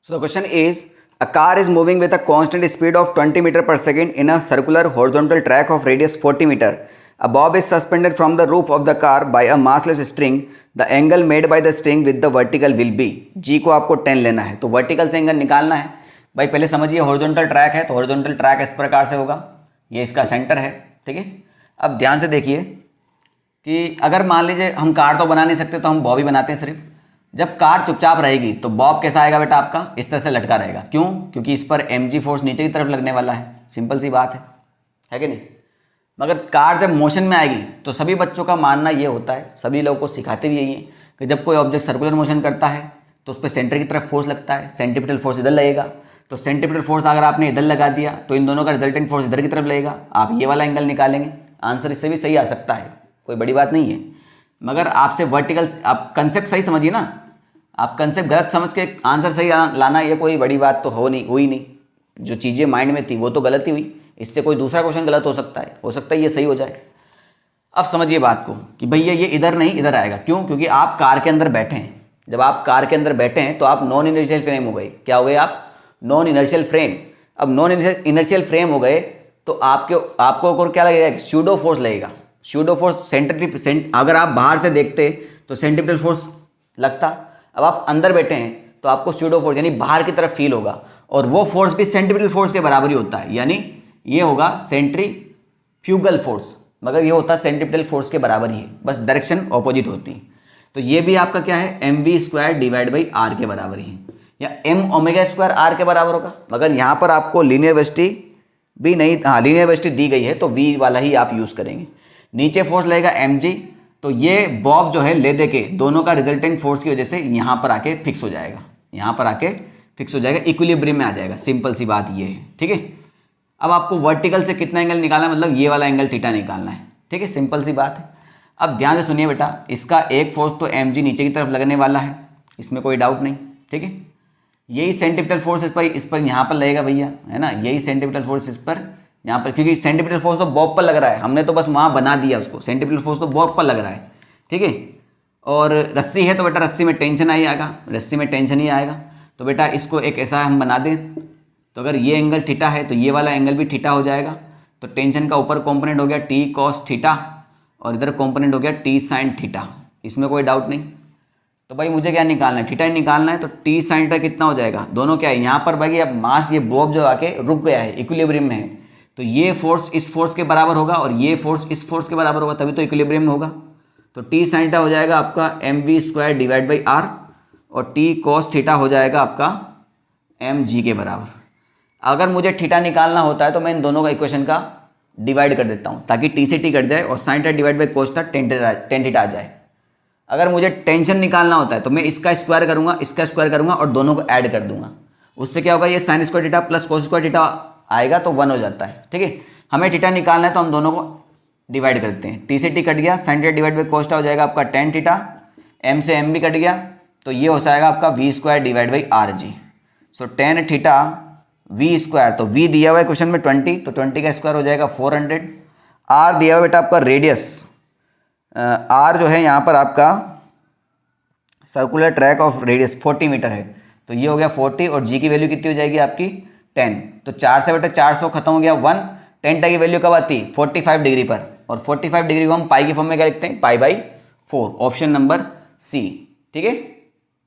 So the question is, a car is moving with a constant speed of 20 meter per second in a circular horizontal track of radius 40 meter. A bob is suspended from the roof of the car by a massless string. The angle made by the string with the vertical will be. G को आपको 10 लेना है, तो vertical से angle निकालना है। भाई पहले समझिए, हॉरिजॉन्टल ट्रैक है तो हॉरिजॉन्टल ट्रैक इस प्रकार से होगा, ये इसका सेंटर है, ठीक है। अब ध्यान से देखिए कि अगर मान लीजिए हम कार तो बना नहीं सकते तो हम बॉब ही बनाते हैं सिर्फ। जब कार चुपचाप रहेगी तो बॉब कैसा आएगा बेटा, आपका इस तरह से लटका रहेगा। क्यों? क्योंकि इस पर mg फोर्स नीचे की तरफ लगने वाला है, सिंपल सी बात है कि नहीं। मगर कार जब मोशन में आएगी तो सभी बच्चों का मानना ये होता है, सभी लोगों को सिखाते भी यही है कि जब कोई ऑब्जेक्ट सर्कुलर मोशन करता है तो उस पर सेंटर की तरफ फोर्स लगता है, सेंट्रीपिटल फोर्स इधर लगेगा। तो सेंट्रीपिटल फोर्स अगर आपने इधर लगा दिया तो इन दोनों का रिजल्टेंट फोर्स इधर की तरफ लगेगा। आप ये वाला एंगल निकालेंगे, आंसर इससे भी सही आ सकता है, कोई बड़ी बात नहीं है। मगर आपसे वर्टिकल, आप कंसेप्ट सही समझिए ना, आप कंसेप्ट गलत समझ के आंसर सही लाना ये कोई बड़ी बात तो हुई नहीं। जो चीज़ें माइंड में थी वो तो गलत ही हुई, इससे कोई दूसरा क्वेश्चन गलत हो सकता है ये सही हो जाए। अब समझिए बात को कि भैया ये इधर नहीं इधर आएगा। क्यों? क्योंकि आप कार के अंदर बैठे हैं। जब आप कार के अंदर बैठे हैं तो आप नॉन इनर्शियल फ्रेम हो गए। क्या हो गए आप? Non inertial frame. अब नॉन इनर्शियल फ्रेम हो गए तो आपको और क्या लगेगा? स्यूडो फोर्स लगेगा। स्यूडो फोर्स अगर आप बाहर से देखते तो सेंट्रीपिटल फोर्स लगता। अब आप अंदर बैठे हैं तो आपको स्यूडो फोर्स यानी बाहर की तरफ फील होगा, और वो फोर्स भी सेंट्रीपिटल फोर्स के बराबर ही होता है, यानी ये होगा सेंट्रीफ्यूगल फोर्स, मगर ये होता है सेंट्रीपिटल फोर्स के बराबर ही है, बस डायरेक्शन ऑपोजिट होती है। तो ये भी आपका क्या है? mv² डिवाइड बाई आर के बराबर ही है, या m⍵² आर के बराबर होगा। मगर यहाँ पर आपको लीनियर वेलोसिटी भी नहीं, हाँ लीनियर वेलोसिटी दी गई है तो v वाला ही आप यूज़ करेंगे। नीचे फोर्स लगेगा mg, तो ये बॉब जो है ले दे के दोनों का रिजल्टेंट फोर्स की वजह से यहाँ पर आके फिक्स हो जाएगा, यहाँ पर आके फिक्स हो जाएगा, इक्विलिब्रियम में आ जाएगा। सिंपल सी बात ये है, ठीक है। अब आपको वर्टिकल से कितना एंगल निकालना है, मतलब ये वाला एंगल थीटा निकालना है, ठीक है, सिंपल सी बात है। अब ध्यान से सुनिए बेटा, इसका एक फोर्स तो mg नीचे की तरफ लगने वाला है, इसमें कोई डाउट नहीं, ठीक है। यही सेंट्रीपिटल फोर्स इस पर यहाँ पर लगेगा भैया, है ना, यही सेंट्रीपिटल फोर्स इस पर यहाँ पर, क्योंकि सेंट्रीपिटल फोर्स तो बॉब पर लग रहा है, हमने तो बस वहाँ बना दिया उसको, सेंट्रीपिटल फोर्स तो बॉब पर लग रहा है, ठीक है। और रस्सी है तो बेटा रस्सी में टेंशन ही आएगा, रस्सी में टेंशन ही आएगा। तो बेटा इसको एक ऐसा हम बना दें, तो अगर ये एंगल थीटा है तो ये वाला एंगल भी थीटा हो जाएगा। तो टेंशन का ऊपर कॉम्पोनेंट हो गया t cos थीटा और इधर कॉम्पोनेंट हो गया t sin थीटा, इसमें कोई डाउट नहीं। तो भाई मुझे क्या निकालना है? थीटा ही निकालना है। तो t sin थीटा कितना हो जाएगा? दोनों क्या है यहाँ पर भाई, अब मास ये बॉब जो आके रुक गया है, इक्विलिब्रियम में है, तो ये फोर्स इस फोर्स के बराबर होगा और ये फोर्स इस फोर्स के बराबर होगा, तभी तो इक्विलिब्रियम में होगा। तो t sin थीटा हो जाएगा आपका mv² डिवाइड बाई आर, और t cos थीटा हो जाएगा आपका mg के बराबर। अगर मुझे थीटा निकालना होता है तो मैं इन दोनों का इक्वेशन का डिवाइड कर देता हूँ, ताकि t से t कट जाए और sin theta divide by cos theta tan theta आ जाए। अगर मुझे टेंशन निकालना होता है तो मैं इसका स्क्वायर करूँगा, इसका स्क्वायर करूँगा और दोनों को ऐड कर दूंगा। उससे क्या होगा? ये sin² theta plus cos² theta आएगा तो 1 हो जाता है, ठीक है। हमें थीटा निकालना है तो हम दोनों को डिवाइड करते हैं। t से t कट गया, sin theta divide by cos हो जाएगा आपका tan थीटा, m से m भी कट गया तो ये हो जाएगा आपका v² divide by R G. So tan theta v², तो v दिया हुआ है क्वेश्चन में 20, तो 20 का स्क्वायर हो जाएगा 400। r दिया हुआ बेटा आपका रेडियस, r जो है यहाँ पर आपका circular track of radius 40 metre है, तो ये हो गया 40, और g की वैल्यू कितनी हो जाएगी आपकी 10। तो 4 से बेटा 400 खत्म हो गया 1। tan थीटा की वैल्यू कब आती? 45 डिग्री पर, और 45 डिग्री को हम पाई की फॉर्म में क्या लिखते हैं? Pi by 4, option number C, ठीक है।